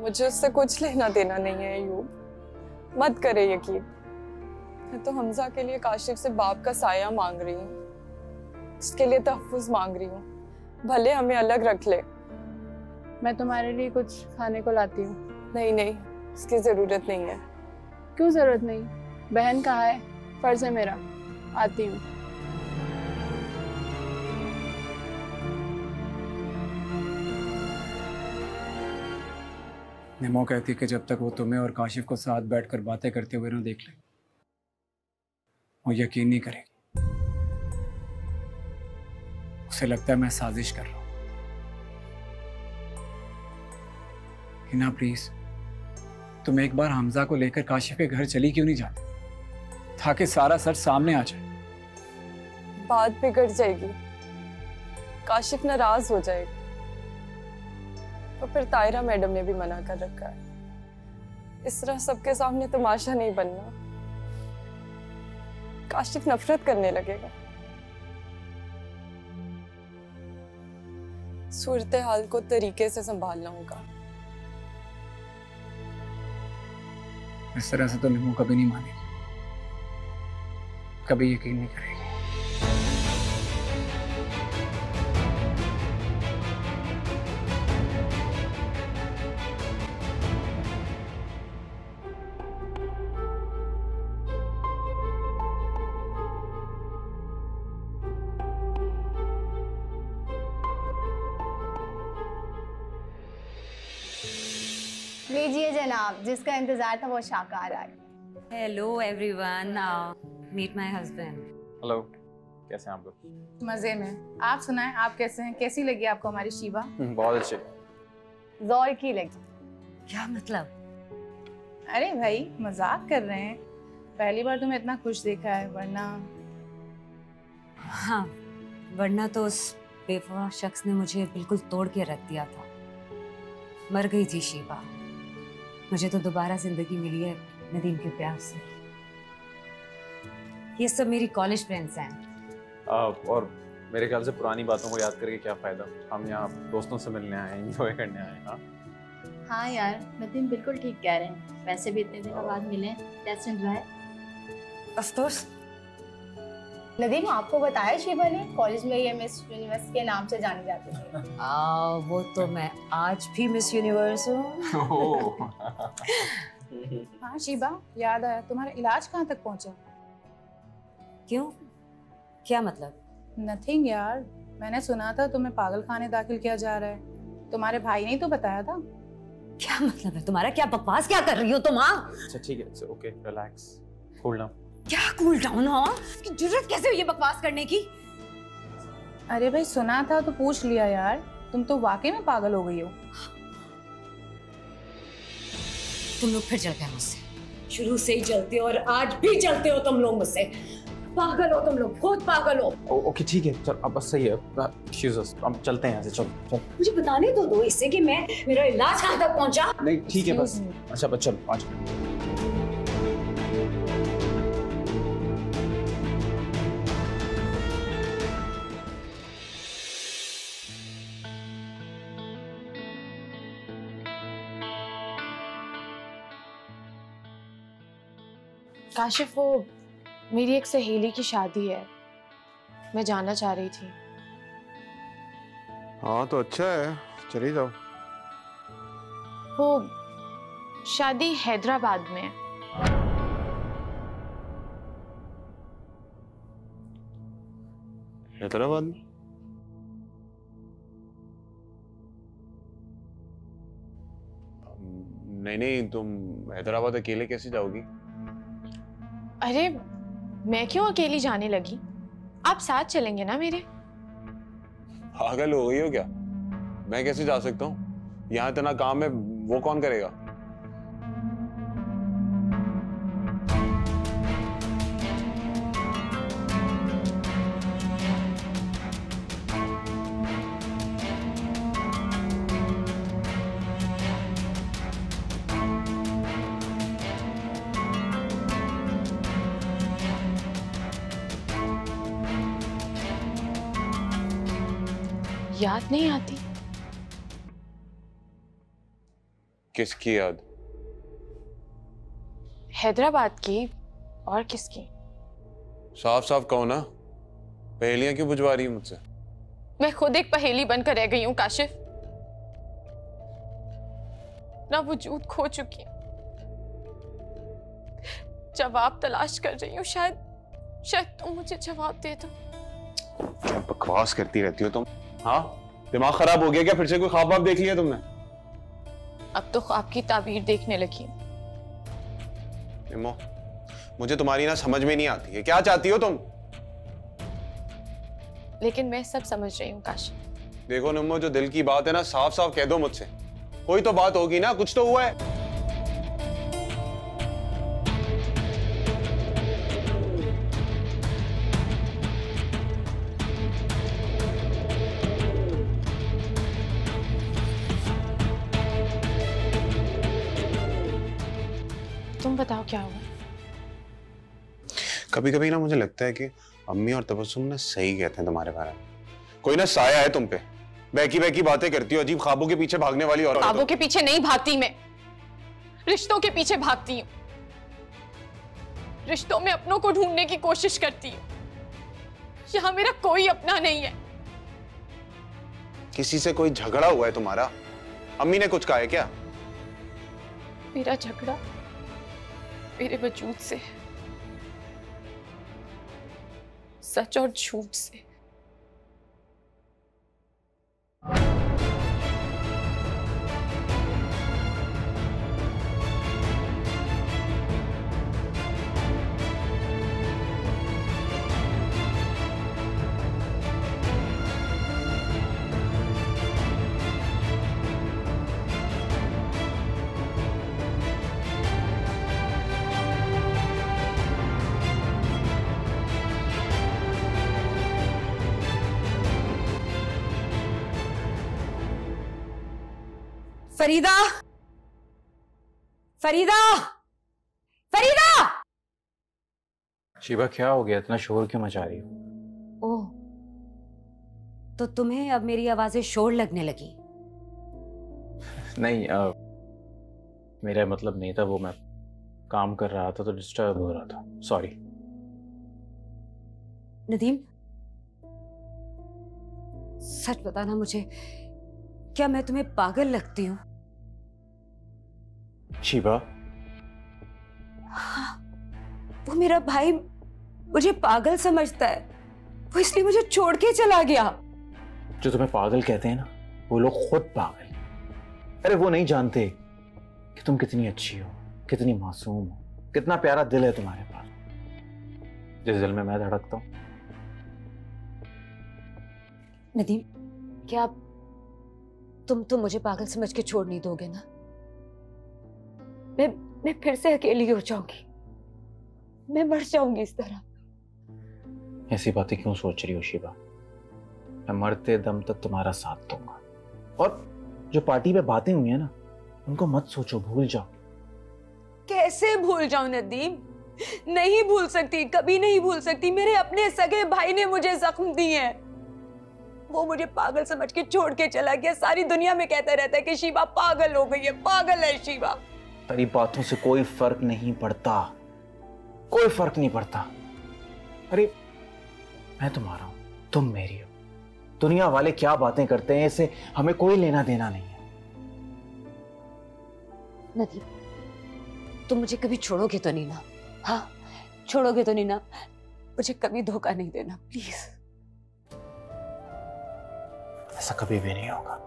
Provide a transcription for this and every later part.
मुझे उससे कुछ लेना देना नहीं है अयूब, मत करे यकीन। मैं तो हमजा के लिए काशिफ से बाप का साया मांग रही हूँ, उसके लिए तहफ्फुज़ मांग रही हूँ, भले हमें अलग रख ले। मैं तुम्हारे लिए कुछ खाने को लाती हूँ। नहीं नहीं, उसकी जरूरत नहीं है। क्यों जरूरत नहीं? बहन कहाँ है? फर्ज है मेरा, आती हूँ। निमो कहती कि जब तक वो तुम्हें और काशिफ को साथ बैठकर बातें करते हुए ना देख ले, वो यकीन नहीं करेगी। उसे लगता है मैं साजिश कर रहा हूं। हिना प्लीज, तुम एक बार हमजा को लेकर काशिफ के घर चली क्यों नहीं जाती, ताकि सारा सच सामने आ जाए। बात बिगड़ जाएगी, काशिफ नाराज हो जाएगा। तो फिर तायरा मैडम ने भी मना कर रखा है, इस तरह सबके सामने तमाशा नहीं बनना। काशिफ नफरत करने लगेगा। सूरत हाल को तरीके से संभालना होगा। इस तरह से तो निमो कभी नहीं मानेगी, कभी यकीन नहीं करेगी। लीजिए जनाब, जिसका इंतजार था वो शाकार आ गया। Hello everyone, meet my husband. Hello, कैसे हैं आप लोग? मजे में। आप सुनाएं, आप कैसे हैं? कैसी लगी आपको हमारी शीबा? बहुत अच्छे। जोर की लगी। क्या मतलब? अरे भाई मजाक कर रहे हैं, पहली बार तुम्हें इतना खुश देखा है, वरना हाँ, वरना तो उस बेवफा शख्स ने मुझे बिल्कुल तोड़ के रख दिया था। मर गई थी शीबा, मुझे तो दोबारा जिंदगी मिली है नदीम के प्यार से। ये सब मेरी कॉलेज फ्रेंड्स हैं। और मेरे ख्याल से पुरानी बातों को याद करके क्या फायदा, हम यहाँ दोस्तों से मिलने आए हैं, एंजॉय करने आए हैं। हाँ यार, नदीम बिल्कुल ठीक कह रहे हैं। वैसे भी इतने दिनों बाद मिले, कैसे चल रहा है? Of course. नदीम, आपको बताया शीबा ने कॉलेज में ये मिस यूनिवर्स के नाम से जानी जाती थी। वो तो मैं आज भी मिस यूनिवर्स हूँ। हाँ शीबा, याद आया, तुम्हारा इलाज कहाँ तक पहुँचा? क्यों, क्या मतलब? नथिंग यार, मैंने सुना था तुम्हें पागल खाने दाखिल किया जा रहा है। तुम्हारे भाई ने तो बताया था। क्या मतलब है तुम्हारा? क्या बकवास क्या कर रही हो तुम? अच्छा ठीक है, ओके, रिलैक्स, कूल डाउन। क्या कूल डाउन? हाँ, जरूरत कैसे हुई ये बकवास करने की? अरे भाई, सुना था तो पूछ लिया यार, तुम तो वाकई में पागल हो गई हो। तुम लोग फिर जल गए मुझसे। शुरू से ही जलते हो और आज भी जलते हो तुम लोग मुझसे। पागल हो तुम लोग, बहुत पागल हो। ओके ठीक है, चल अब बस सही है, हम चलते हैं यहाँ से। चल मुझे बताने तो दो इससे कि मेरा इलाज कहाँ तक पहुँचा। नहीं ठीक है बस। अच्छा बस चल, आज काशिफ, वो मेरी एक सहेली की शादी है, मैं जाना चाह रही थी। हाँ तो अच्छा है, चली जाओ। वो शादी हैदराबाद में है। हैदराबाद में? नहीं, तुम हैदराबाद अकेले कैसे जाओगी? अरे मैं क्यों अकेली जाने लगी, आप साथ चलेंगे ना मेरे? पागल हो गई हो क्या? मैं कैसे जा सकता हूँ? यहाँ इतना काम है, वो कौन करेगा? याद नहीं आती? किसकी याद? हैदराबाद की। और किसकी? साफ साफ कहो ना, पहेलियां क्यों बुझवा रही है मुझसे? मैं खुद एक पहेली बनकर रह गई हूँ काशिफ। ना वजूद खो चुकी, जवाब तलाश कर रही हूँ। शायद तुम मुझे जवाब दे दो। क्या बकवास करती रहती हो तुम? हाँ, दिमाग खराब हो गया क्या? फिर से कोई ख्वाब वाब देख लिया तुमने? अब तो ख्वाब की ताबीर देखने लगी हूँ। निम्मो, मुझे तुम्हारी ना समझ में नहीं आती है, क्या चाहती हो तुम? लेकिन मैं सब समझ रही हूँ काशिफ। देखो निम्मो, जो दिल की बात है ना साफ साफ कह दो मुझसे। कोई तो बात होगी ना, कुछ तो हुआ है। तुम बताओ क्या हुआ? कभी कभी ना मुझे लगता है कि अम्मी और तबस्सुम ना सही कहते हैं तुम्हारे बारे में। कोई ना साया है तुम पे, बहकी बहकी बातें करती हो, अजीब ख्वाबों के पीछे भागने वाली औरत। ख्वाबों के पीछे नहीं भागती मैं, रिश्तों के पीछे भागती हूँ। रिश्तों में अपनों को ढूंढने की कोशिश करती हूँ। यहाँ मेरा कोई अपना नहीं है। किसी से कोई झगड़ा हुआ है तुम्हारा? अम्मी ने कुछ कहा है क्या? मेरा झगड़ा मेरे वजूद से, सच और झूठ से। फरीदा, फरीदा, फरीदा! शिबा क्या हो गया, इतना शोर क्यों मचा रही हो? ओह, तो तुम्हें अब मेरी आवाजें शोर लगने लगी? नहीं, मेरा मतलब नहीं था, वो मैं काम कर रहा था तो डिस्टर्ब हो रहा था, सॉरी। नदीम, सच बताना मुझे, क्या मैं तुम्हें पागल लगती हूँ? शिबा, हाँ, वो मेरा भाई मुझे पागल समझता है, वो इसलिए मुझे छोड़ के चला गया। जो तुम्हें पागल कहते हैं ना, वो लोग खुद पागल। अरे वो नहीं जानते कि तुम कितनी अच्छी हो, कितनी मासूम हो, कितना प्यारा दिल है तुम्हारे पास, जिस दिल में मैं धड़कता हूं। नदीम, क्या तुम तो मुझे पागल समझ के छोड़ नहीं दोगे ना? मैं फिर से अकेली हो जाऊंगी, मैं मर जाऊंगी इस तरह। ऐसी बातें क्यों सोच रही हो शिबा? मैं मरते दम तक तुम्हारा साथ दूंगा। और जो पार्टी पे बातें हुई है ना, उनको मत सोचो, भूल जाओ। कैसे भूल जाऊं नदीम? नहीं भूल सकती, कभी नहीं भूल सकती। मेरे अपने सगे भाई ने मुझे जख्म दिए हैं, वो मुझे पागल समझ के छोड़ के चला गया। सारी दुनिया में कहता रहता है कि शिबा पागल हो गई है, पागल है शिबा। तेरी बातों से कोई फर्क नहीं पड़ता, कोई फर्क नहीं पड़ता। अरे मैं तुम्हारा हूं, तुम मेरी हो। दुनिया वाले क्या बातें करते हैं, इससे हमें कोई लेना देना नहीं है। नदीम, तुम मुझे कभी छोड़ोगे तो नहीं ना? हाँ, छोड़ोगे तो नहीं ना? मुझे कभी धोखा नहीं देना, प्लीज। ऐसा कभी भी नहीं होगा।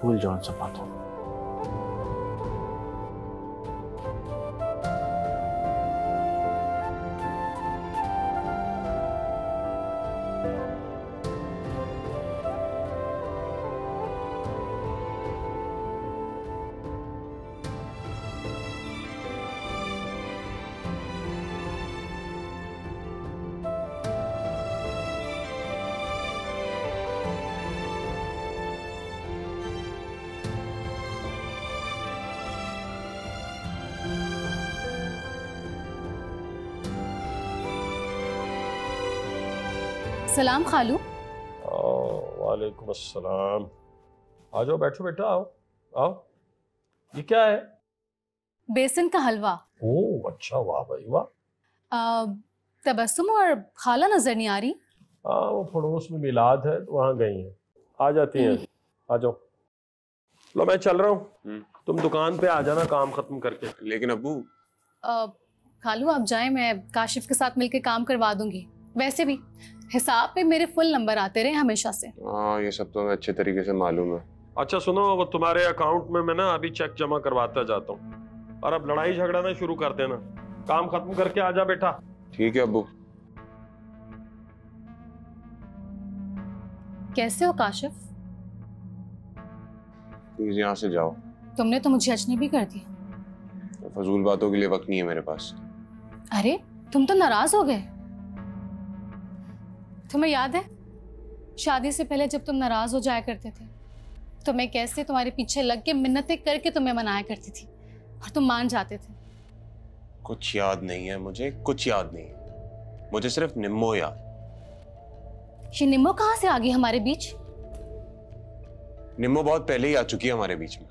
भूल जाओ उन सब बातों को। सलाम खालू। वालेकुम अस्सलाम। आ जाओ, बैठो बेटा, आओ आओ। ये क्या है? बेसन का हलवा। ओह अच्छा, वाह भाई वाह। तबस्सुम और खाला नजर नहीं आ रही। हाँ, वो पड़ोस में मिलाद है, वहाँ गई हैं, आ जाती हैं। आ जाओ। लो मैं चल रहा हूँ, तुम दुकान पे आ जाना काम खत्म करके। लेकिन अब्बू खालू आप जाएं, मैं काशिफ के साथ मिलकर काम करवा दूंगी। वैसे भी हिसाब पे मेरे फुल नंबर आते रहे हमेशा से। हाँ, ये सब तो हमें अच्छे तरीके से मालूम है। अच्छा सुनो, वो तुम्हारे अकाउंट में मैं ना अभी चेक जमा करवाता जाता हूँ, और अब लड़ाई झगड़ा ना शुरू कर देना। काम खत्म करके आ जा बेटा। ठीक है अब्बू। कैसे हो काशिफ? प्लीज यहाँ से जाओ। तुमने तो मुझे अजनबी कर दिया। फजूल बातों के लिए वक्त नहीं है मेरे पास। अरे तुम तो नाराज हो गए। तुम्हें याद है शादी से पहले जब तुम नाराज हो जाया करते थे तो मैं कैसे तुम्हारे पीछे लग के मिन्नतें करके तुम्हें मनाया करती थी और तुम मान जाते थे। कुछ याद नहीं है मुझे, कुछ याद नहीं है मुझे, सिर्फ निम्मो याद। ये निम्मो कहाँ से आ गई हमारे बीच? निम्मो बहुत पहले ही आ चुकी है हमारे बीच में।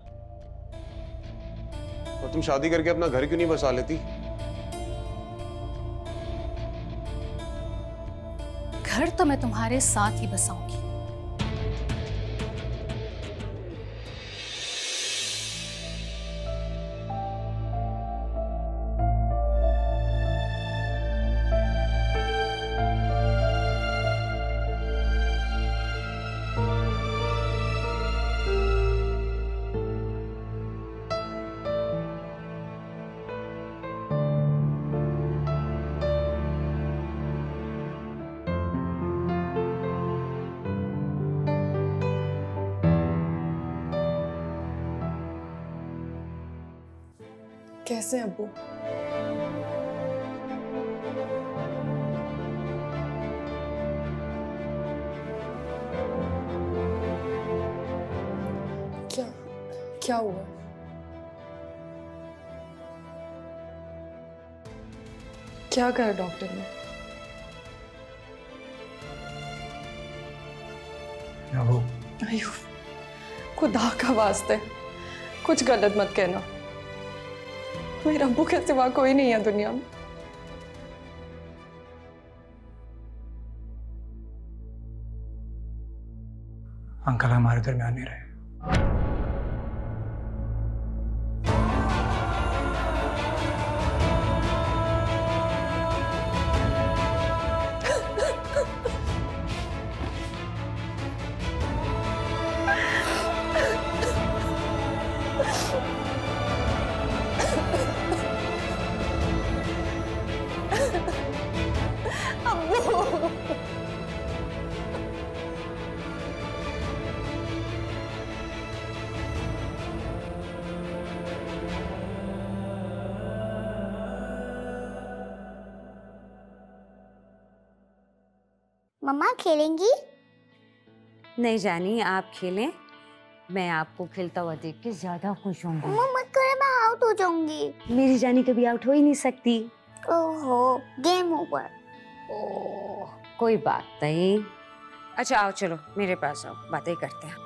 और तुम शादी करके अपना घर क्यों नहीं बसा लेती? घर तो मैं तुम्हारे साथ ही बसाऊंगी। कैसे अब्बू? क्या क्या हुआ? क्या कहा डॉक्टर ने? अब्बू अयो, खुदा का वास्ते कुछ गलत मत कहना। मेरे अब्बू के सिवा कोई नहीं है दुनिया में। अंकल हमारे दरमियान नहीं रहे। मम्मा खेलेंगी? नहीं जानी, आप खेलें। मैं आपको खेलता हुआ देख के ज्यादा खुश होंगी। मम्मा मत करो, मैं आउट हो जाऊंगी। मेरी जानी कभी आउट हो ही नहीं सकती। ओहो, गेम ओवर। ओह, कोई बात नहीं। अच्छा आओ, चलो मेरे पास आओ, बातें करते हैं।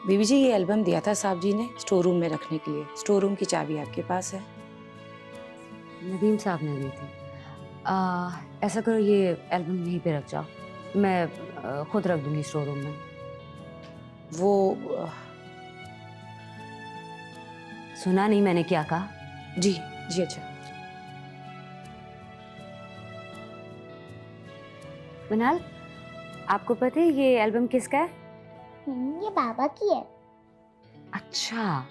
बीबी जी ये एल्बम दिया था साहब जी ने स्टोर रूम में रखने के लिए। स्टोर रूम की चाबी आपके पास है? नदीम साहब ने दी थी। ऐसा करो, ये एल्बम यहीं पे रख जाओ, मैं खुद रख दूंगी स्टोर रूम में। वो सुना नहीं मैंने क्या कहा? जी जी। अच्छा मनाल, आपको पता है ये एल्बम किसका है? ये बाबा की है। अच्छा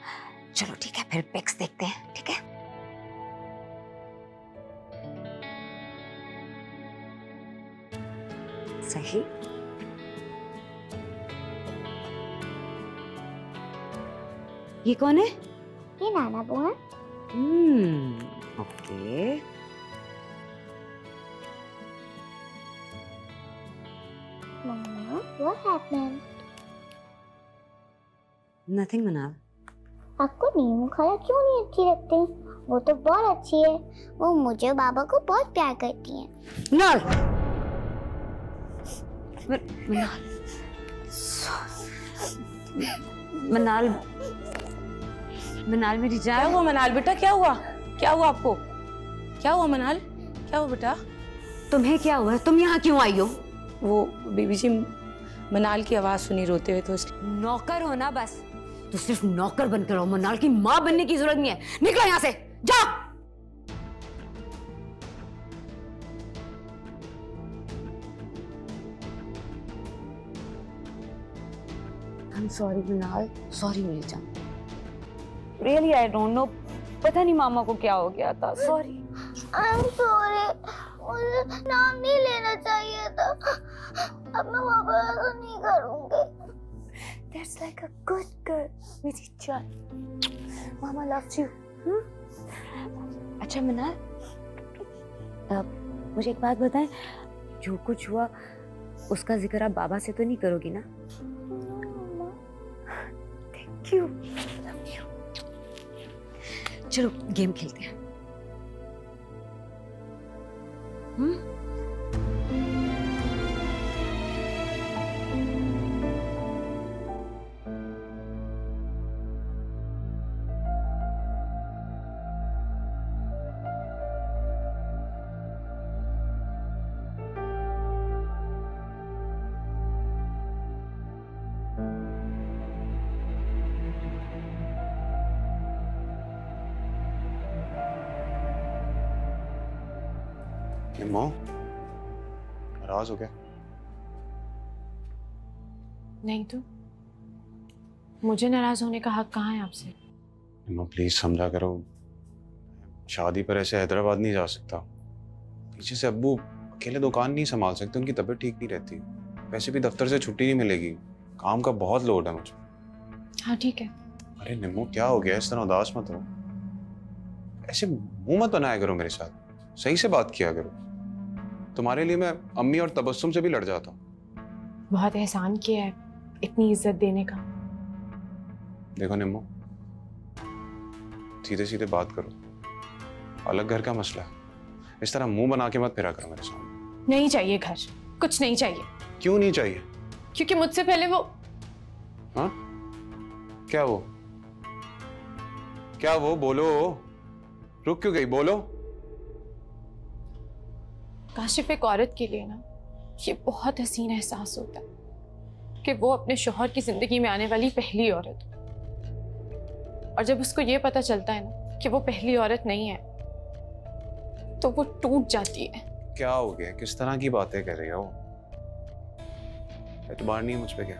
चलो ठीक है, फिर पिक्स देखते हैं। ठीक है, सही। ये कौन है? ये नाना बुआ। Okay. Mamma, what happened? Nothing Manal. आपको नीमू खाला क्यों नहीं अच्छी लगती? वो तो बहुत अच्छी है। वो मुझे और बाबा को बहुत प्यार करती हैं। मनाल, मनाल मनाल, मनाल मेरी जान। क्या हुआ मनाल बेटा, क्या हुआ? क्या हुआ आपको? क्या हुआ मनाल, क्या हुआ बेटा? तुम्हें क्या हुआ? तुम यहाँ क्यों आई हो? वो बीबी जी मनाल की आवाज सुनी रोते हुए, तो इसलिए। नौकर हो ना बस, तो सिर्फ नौकर बनकर रहो। मनाल की माँ बनने की जरूरत नहीं है। निकलो यहाँ से, जाओ। I'm sorry मनाल, सॉरी मेरी जान। Really I don't know, पता नहीं मामा को क्या हो गया था। सॉरी। I'm sorry, मुझे नाम नहीं लेना चाहिए था। अब मैं वापस ऐसा नहीं करूँगी। That's like a good girl, मेरी जान। मामा loves you। अच्छा मनाल, मुझे एक बात बताएं, जो कुछ हुआ उसका जिक्र आप बाबा से तो नहीं करोगी ना? Thank you, love you। चलो गेम खेलते हैं। निम्मो, नाराज हो गया? नहीं तो मुझे नाराज होने का हक कहाँ है आपसे? निम्मो प्लीज समझा करो, शादी पर ऐसे हैदराबाद नहीं जा सकता। पीछे से अब्बू अकेले दुकान नहीं संभाल सकते, उनकी तबीयत ठीक नहीं रहती। वैसे भी दफ्तर से छुट्टी नहीं मिलेगी, काम का बहुत लोड है मुझे। हाँ ठीक है। अरे निम्मो क्या हो गया, इस तरह उदास मत हो। ऐसे मुंह मत बनाया करो मेरे साथ, सही से बात किया करो। तुम्हारे लिए मैं अम्मी और तबस्सुम से भी लड़ जाता हूँ। बहुत एहसान किया है इतनी इज्जत देने का। देखो निम्मो, सीधे सीधे बात करो, अलग घर का मसला है। इस तरह मुंह बना के मत फिरा करो मेरे सामने। नहीं चाहिए घर, कुछ नहीं चाहिए। क्यों नहीं चाहिए? क्योंकि मुझसे पहले वो। हाँ क्या वो? क्या वो? बोलो, रुक क्यों गई? बोलो। काशिफ, एक औरत के लिए ना ये बहुत हसीन एहसास होता है कि वो अपने शौहर की जिंदगी में आने वाली पहली औरत हो, और जब उसको ये पता चलता है ना कि वो पहली औरत नहीं है तो वो टूट जाती है। क्या हो गया? किस तरह की बातें कर रही हो? एतबार नहीं है मुझ पे क्या?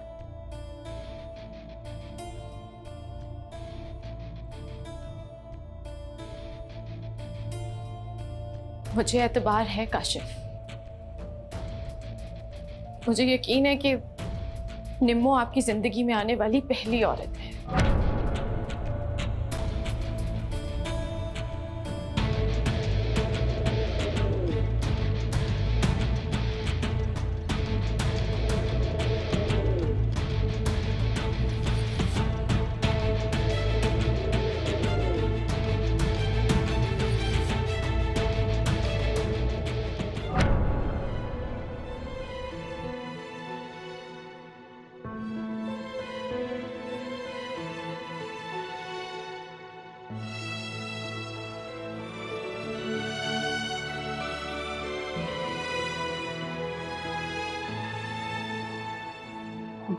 मुझे एतबार है काशिफ। मुझे यकीन है कि निम्मो आपकी जिंदगी में आने वाली पहली औरत है।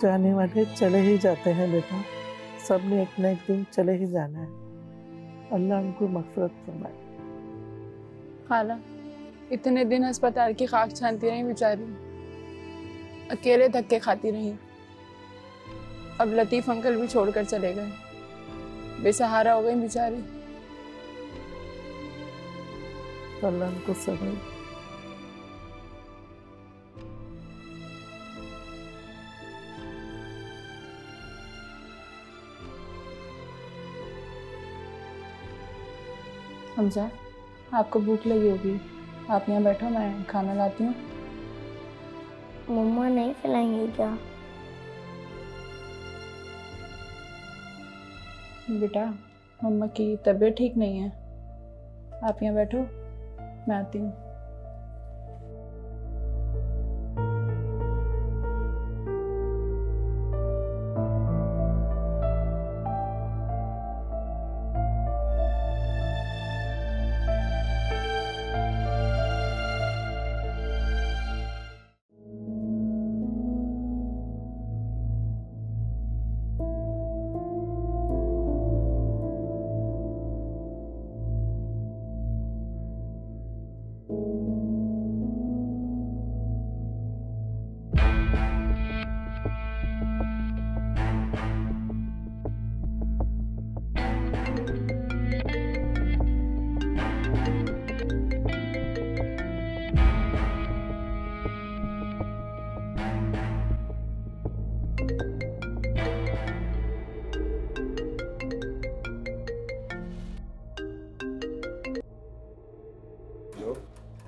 जाने वाले चले ही जाते हैं बेटा, सब ने एक न एक दिन चले ही जाना है। अल्लाह उनको मग़फ़िरत फरमाए। खाला, इतने दिन अस्पताल की खाक छानती रही बेचारी, अकेले धक्के खाती रही। अब लतीफ़ अंकल भी छोड़कर चले गए, बेसहारा हो गई बेचारी। अल्लाह उनको सब्र। हमजा, आपको भूख लगी होगी, आप यहाँ बैठो, मैं खाना लाती हूँ। मम्मा नहीं खिलाएंगे क्या? बेटा, मम्मा की तबीयत ठीक नहीं है, आप यहाँ बैठो, मैं आती हूँ।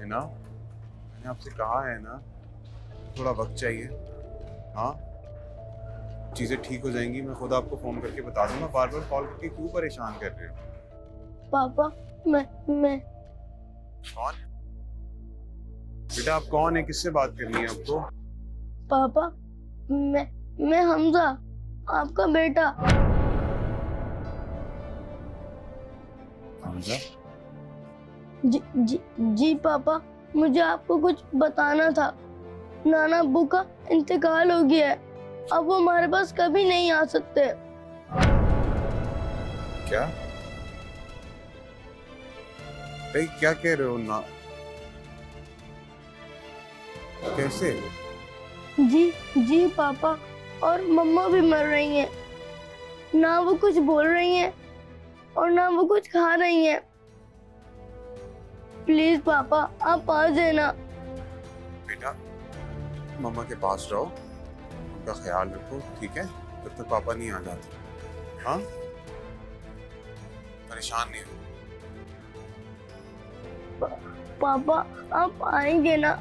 ना, मैंने आपसे कहा है ना, थोड़ा वक्त चाहिए। हाँ, चीजें ठीक हो जाएंगी, मैं खुद आपको फोन करके बता दूंगा। बार बार कॉल करके क्यों परेशान कर रहे हो? पापा मैं कौन? बेटा आप कौन है, किससे बात करनी है आपको? पापा मैं हमजा, आपका बेटा। हमजा? जी पापा, मुझे आपको कुछ बताना था। नाना अब्बू का इंतकाल हो गया है, अब वो हमारे पास कभी नहीं आ सकते। क्या? क्या कह रहे हो ना? कैसे? जी पापा, और मम्मा भी मर रही हैं। ना वो कुछ बोल रही हैं और ना वो कुछ खा रही हैं। प्लीज पापा आप आ जाना। बेटा मम्मा के पास रहो, उनका ख्याल रखो, ठीक है? जब तक पापा नहीं आ जाते। हाँ, परेशान नहीं हो। पापा आप आएंगे ना?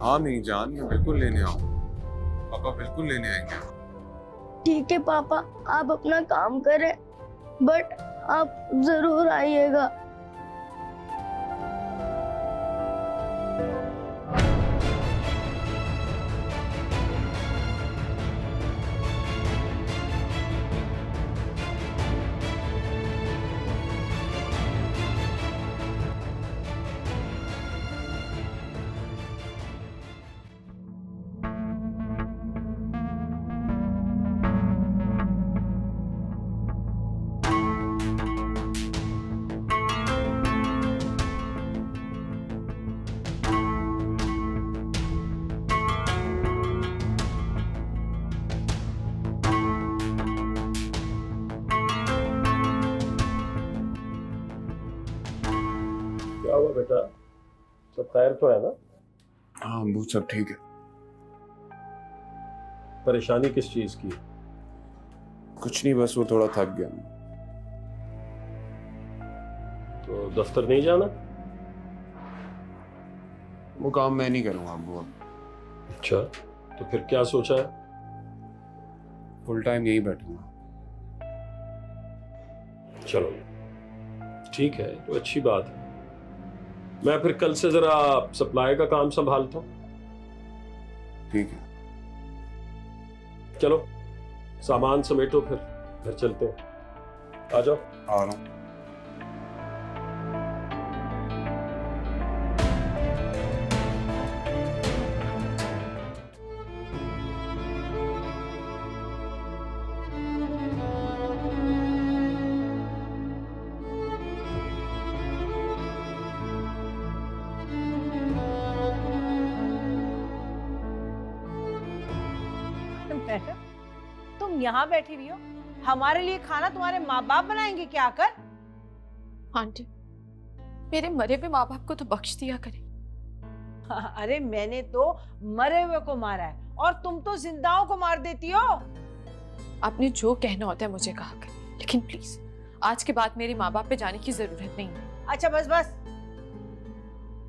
हाँ मेरी जान, मैं बिल्कुल लेने आऊँ। पापा बिल्कुल लेने आएंगे। ठीक है पापा, आप अपना काम करें, बट आप जरूर आइएगा। क्या हुआ बेटा, सब खैर तो है ना? हाँ अब्बू सब ठीक है। परेशानी किस चीज की? कुछ नहीं, बस वो थोड़ा थक गया। तो दफ्तर नहीं जाना? वो काम मैं नहीं करूंगा अब्बू अब। अच्छा, तो फिर क्या सोचा है? फुल टाइम यही बैठूंगा। चलो ठीक है, तो अच्छी बात है। मैं फिर कल से जरा सप्लाई का काम संभालता हूँ। ठीक है, चलो सामान समेटो, फिर घर चलते हैं। आ जाओ। आ रहा हूँ। तुम यहाँ बैठी हुई हो, हमारे लिए खाना तुम्हारे माँ बाप बनाएंगे क्या आकर? आंटी, मेरे मरे हुए माँ बाप को तो बख्श दिया करें। अरे मैंने तो मरे हुए को मारा है और तुम तो जिंदाओं को मार देती हो। आपने जो कहना होता है मुझे कहा कर, लेकिन प्लीज आज के बाद मेरे माँ बाप पे जाने की जरूरत नहीं है। अच्छा बस बस,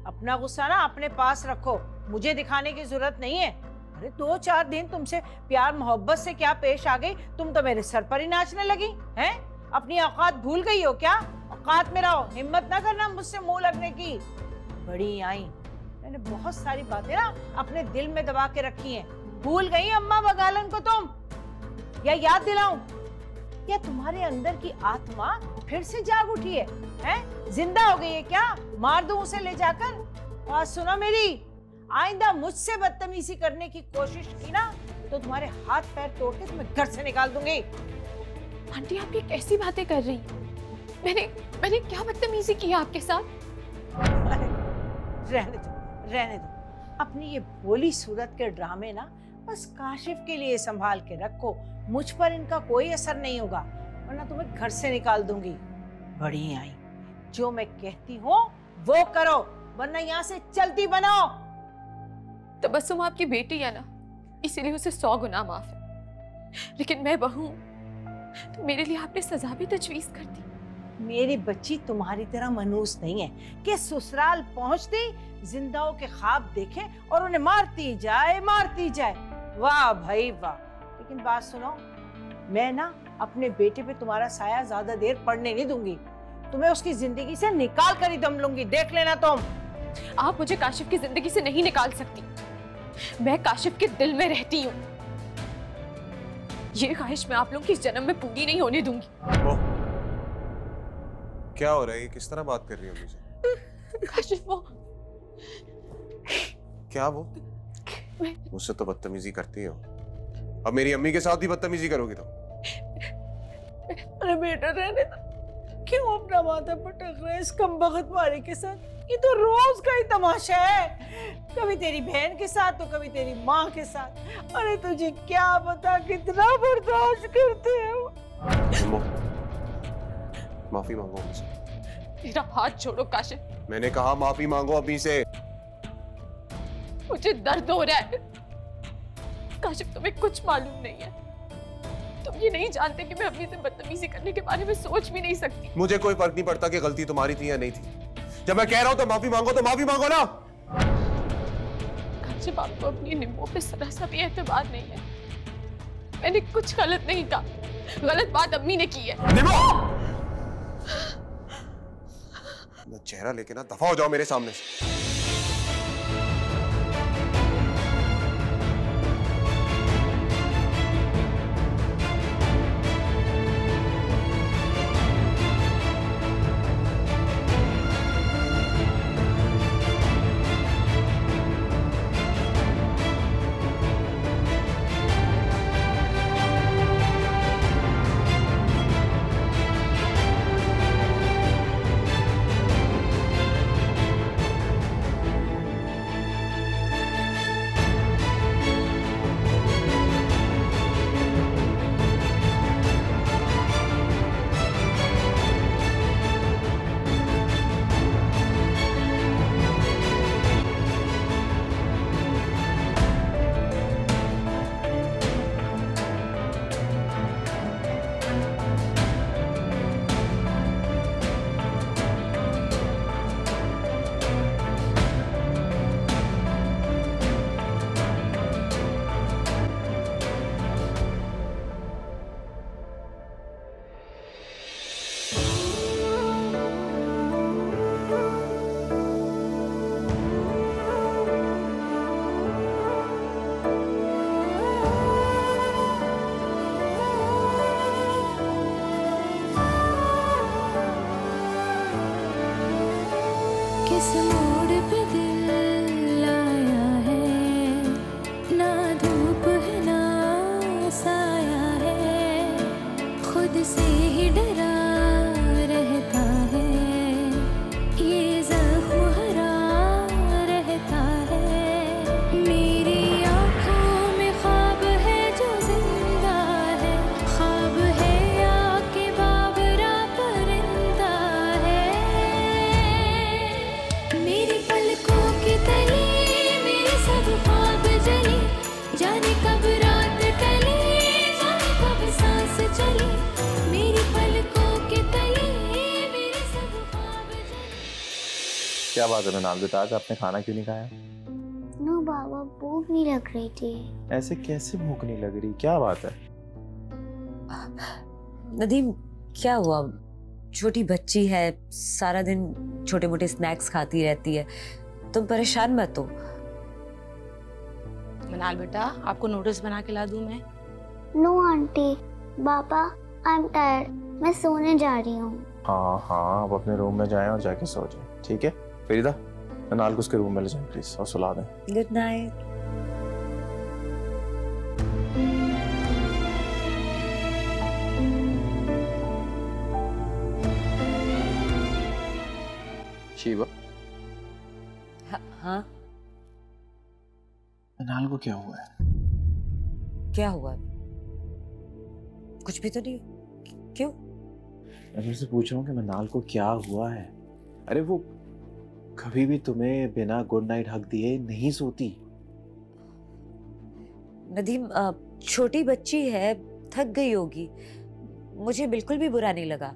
अपना गुस्सा ना अपने पास रखो, मुझे दिखाने की जरूरत नहीं है। अरे 2-4 दिन तुमसे प्यार मोहब्बत से क्या पेश आ गई, तुम तो मेरे सर पर ही नाचने लगी हैं? अपनी औकात भूल गई हो क्या? औकात में रहो, हिम्मत ना करना मुझसे मुंह लगने की। बड़ी आई, मैंने बहुत सारी बातें ना अपने दिल में दबा के रखी हैं। भूल गई अम्मा बगालन को तुम? या याद दिलाऊं? या तुम्हारे अंदर की आत्मा फिर से जाग उठी है? हैं? जिंदा हो गई है क्या? मार दूं उसे ले जाकर? बात सुनो मेरी, आइंदा मुझसे बदतमीजी करने की कोशिश की ना तो तुम्हारे हाथ पैर तोड़ के तुम्हें घर से निकाल दूंगी। आंटी आप ये कैसी बातें कर रही? मैंने क्या बदतमीजी की है आपके साथ? रहने दो। अपनी ये भोली सूरत के ड्रामे ना बस काशिफ के लिए संभाल के रखो। मुझ पर इनका कोई असर नहीं होगा, वरना तुम्हें घर से निकाल दूंगी। बड़ी आई, जो मैं कहती हूँ वो करो, वरना यहाँ से चलती बनो। तबस्सुम आपकी बेटी है ना, इसीलिए उसे 100 गुना माफ है, लेकिन मैं बहू तो मेरे लिए आपने सजा भी तजवीज कर दी। मेरी बच्ची तुम्हारी तरह मनूस नहीं है कि ससुराल पहुंचती जिंदाओं के ख्वाब देखे और उन्हें मारती जाए। वाह भाई वाह। लेकिन बात सुनो, मैं ना अपने बेटे पे तुम्हारा साया ज्यादा देर पड़ने नहीं दूंगी। तुम्हें उसकी जिंदगी से निकाल कर ही दम लूंगी, देख लेना तुम। आप मुझे काशिफ की जिंदगी से नहीं निकाल सकती, मैं काशिफ के दिल में रहती हूँ। ये ख्वाहिश मैं आप लोगों की इस जन्म में पूरी नहीं होने दूंगी। वो क्या हो रहा है? किस तरह बात कर रही हो मुझे? काशिफ वो क्या वो? मुझसे तो बदतमीजी करती हो, अब मेरी अम्मी के साथ भी बदतमीजी करोगी तो? अरे बेटा रहने दो, क्यों अपना माथा पटक रहे इस कमबख्त मारी के साथ? ये तो रोज का ही तमाशा है, कभी तेरी बहन के साथ तो कभी तेरी माँ के साथ। अरे तुझे क्या पता कितना बर्दाश्त करते हैं। माफी मांगो मुझसे। मेरा हाथ छोड़ो काशिफ। मैंने कहा माफी मांगो अम्मी से। मुझे दर्द हो रहा है काशिफ, तुम्हें कुछ मालूम नहीं है। तुम ये नहीं जानते कि मैं अम्मी से बदतमीजी करने के बारे में सोच भी नहीं सकती। मुझे कोई फर्क नहीं पड़ता कि गलती तुम्हारी थी या नहीं थी। जब मैं कह रहा हूं तो माफी मांगो ना। काशिफ आपको अपनी निम्बों पे जरा सा भी एतबार नहीं है। मैंने कुछ गलत नहीं कहा, गलत बात अम्मी ने की है। निम्बो! चेहरा लेके ना दफा हो जाओ मेरे सामने से। किस मोड़ पे दिल आया है, ना धूप है ना साया है, खुद से ही डरा रहता है, ये ज़ख्म हरा रहता है। मेरी आँखों में ख्वाब है जो जिंदा है, ख्वाब है आके बाबरा परिंदा है। मेरी पलकों की तली मेरे सब ख्वाब जली, जाने कब रात टली, जाने कब सांस चली। मेरी पलकों की तली मेरे सब ख्वाब जली। क्या बात है मृणाल बेटा, आज आपने खाना क्यों नहीं खाया? नो बाबा, भूख नहीं लग रही थी। ऐसे कैसे भूख नहीं लग रही, क्या बात है? नदीम क्या हुआ? छोटी बच्ची है, सारा दिन छोटे मोटे स्नैक्स खाती रहती है, तुम परेशान मत हो। मनाल बेटा, आपको नूडल्स बना के ला दूं मैं? नो आंटी, पापा आई एम टायर्ड, मैं सोने जा रही हूँ। हाँ हाँ, आप अपने रूम में जाएं और जाके सो जाएं, ठीक है? फरीदा, मृणाल को उसके रूम में ले जाएं प्लीज और सुला दें। Good night. शीबा, हाँ मनाल को क्या हुआ है? क्या हुआ? कुछ भी तो नहीं। क्यों? मैं तुमसे पूछ रहा हूँ कि मनाल को क्या हुआ है। अरे वो कभी भी तुम्हें बिना गुड नाइट हक दिए नहीं सोती। नदीम छोटी बच्ची है, थक गई होगी। मुझे बिल्कुल भी बुरा नहीं लगा।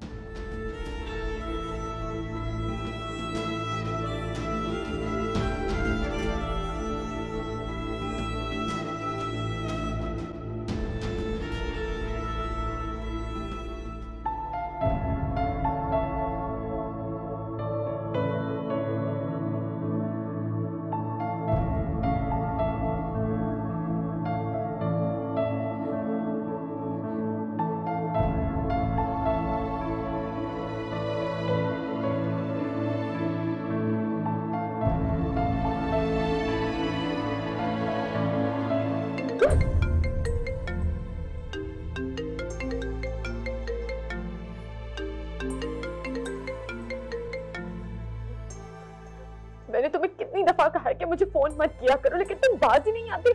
मैंने तुम्हें कितनी दफा कहा है कि मुझे फोन मत किया करो, लेकिन तुम बाज ही नहीं आती।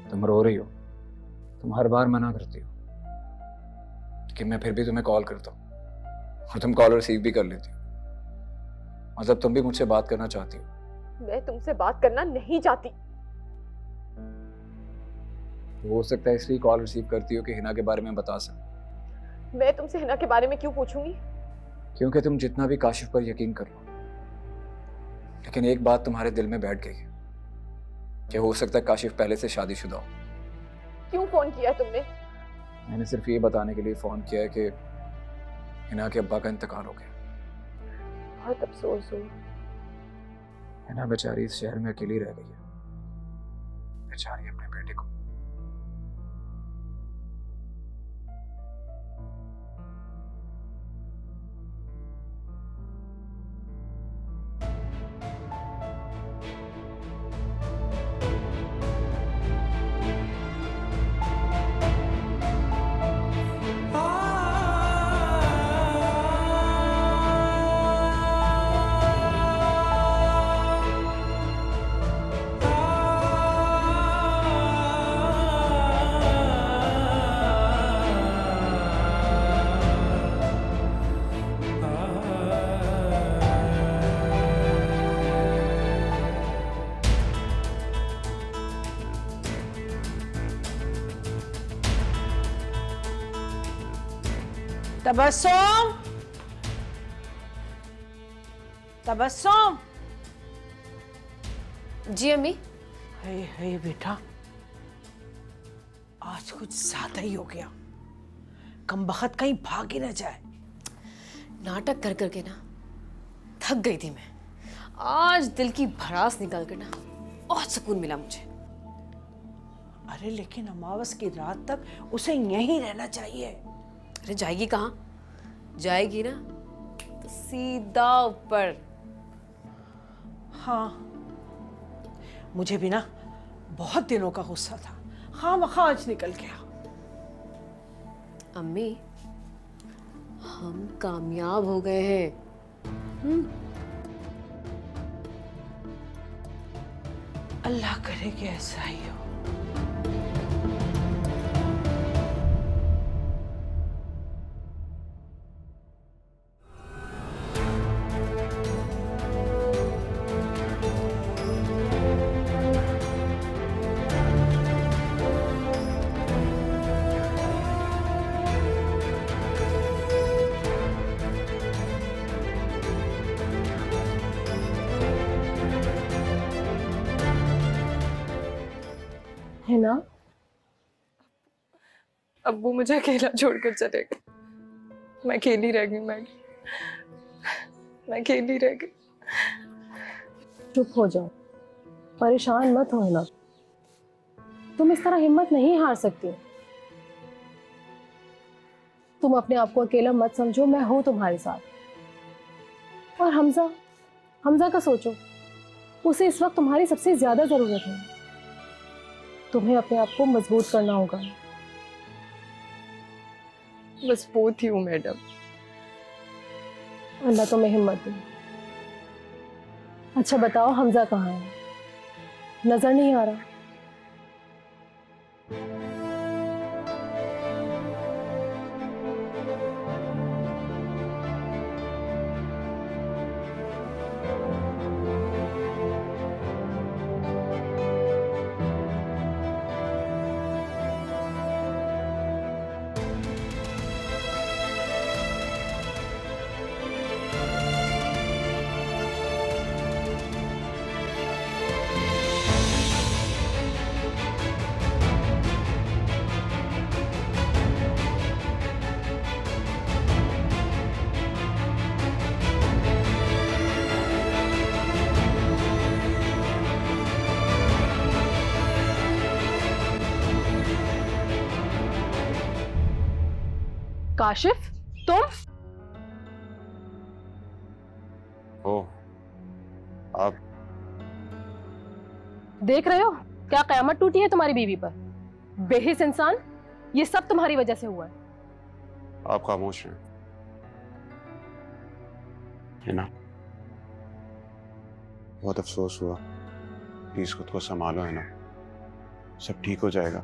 तुम रो रही हो, तुम हर बार मना करती हो, लेकिन मैं फिर भी तुम्हें कॉल करता हूँ और तुम कॉल रिसीव भी कर लेती हो। मतलब तुम भी मुझसे बात करना चाहती हो। मैं तुमसे बात करना नहीं चाहती। हो सकता है इसलिए कॉल रिसीव करती हो कि हिना के बारे में बता सक। मैं तुमसे हिना के बारे में क्यों पूछूंगी? क्योंकि तुम जितना भी काशिफ पर यकीन कर लो, लेकिन एक बात तुम्हारे दिल में बैठ गई है कि हो सकता है काशिफ पहले से शादीशुदा हो। क्यों फोन किया तुमने? मैंने सिर्फ ये बताने के लिए फोन किया है कि हिना के अब्बा का इंतकाल हो गया। बहुत अफसोस हुआ। हिना बेचारी इस शहर में अकेली रह गई है, बेचारी अपने बेटे को। तबस्सुम, तबस्सुम। जी अम्मी। हे बेटा, आज कुछ ज्यादा ही हो गया। कमबख्त कहीं भाग ही न जाए। नाटक कर करके ना थक गई थी मैं। आज दिल की भड़ास निकाल कर ना बहुत सुकून मिला मुझे। अरे लेकिन अमावस की रात तक उसे यहीं रहना चाहिए। अरे जाएगी कहाँ? जाएगी ना तो सीधा ऊपर। हाँ, मुझे भी ना बहुत दिनों का गुस्सा था। हाँ वहाँ आज निकल गया। अम्मी, हम कामयाब हो गए हैं। अल्लाह करे कि ऐसा ही हो। है ना? अब्बू मुझे अकेला छोड़कर चले गए। मैं अकेली रह गई मैगी, मैं अकेली रह गई। चुप हो जाओ, परेशान मत हो ना। तुम इस तरह हिम्मत नहीं हार सकती। तुम अपने आप को अकेला मत समझो, मैं हूं तुम्हारे साथ। और हमजा का सोचो, उसे इस वक्त तुम्हारी सबसे ज्यादा जरूरत है। तुम्हें अपने आप को मजबूत करना होगा। मजबूत ही हूँ मैडम। अल्लाह तुम्हें हिम्मत दे। अच्छा बताओ, हमजा कहाँ है? नजर नहीं आ रहा। काशिफ, तुम? ओ, आप देख रहे हो क्या कयामत टूटी है तुम्हारी बीवी पर? बेहिस इंसान, ये सब तुम्हारी वजह से हुआ है। आप खामोश हैं, है ना? बहुत अफसोस हुआ। प्लीज खुद को संभालो, है ना? सब ठीक हो जाएगा।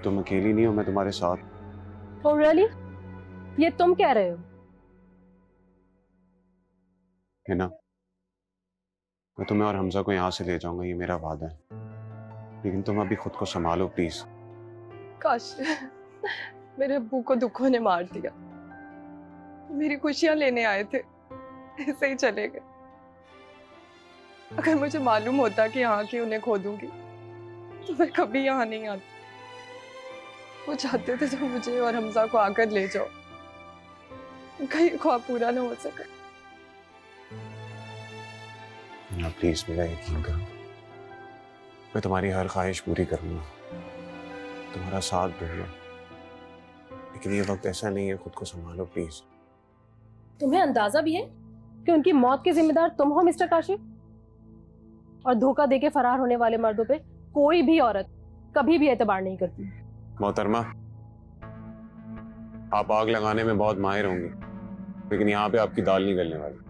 तुम अकेली नहीं हो, मैं तुम्हारे साथ। Oh really? ये तुम कह रहे हो? है ना? मैं तुम्हें और हमजा को यहाँ से ले जाऊंगा, ये मेरा वादा है। लेकिन तुम अभी खुद को संभालो प्लीज। काश मेरे अब्बू को दुखों ने मार दिया। मेरी खुशियां लेने आए थे, ऐसे ही चले गए। अगर मुझे मालूम होता कि यहाँ की उन्हें खो दूंगी तो मैं कभी यहाँ नहीं आती। वो चाहते थे तो मुझे और हमजा को आकर ले जाओ, कहीं ख्वाब पूरा ना हो सके। ना प्लीज मेरा यकीन करो, मैं तुम्हारी हर ख्वाहिश पूरी करूंगा, तुम्हारा साथ दूंगा। लेकिन ये वक्त ऐसा नहीं है, खुद को संभालो प्लीज। तुम्हें अंदाजा भी है कि उनकी मौत के जिम्मेदार तुम हो मिस्टर काशिफ? और धोखा देके फरार होने वाले मर्दों पे कोई भी औरत कभी भी एतबार नहीं करती। मोहतरमा, आप आग लगाने में बहुत माहिर होंगी, लेकिन यहाँ पे आपकी दाल नहीं गलने वाली।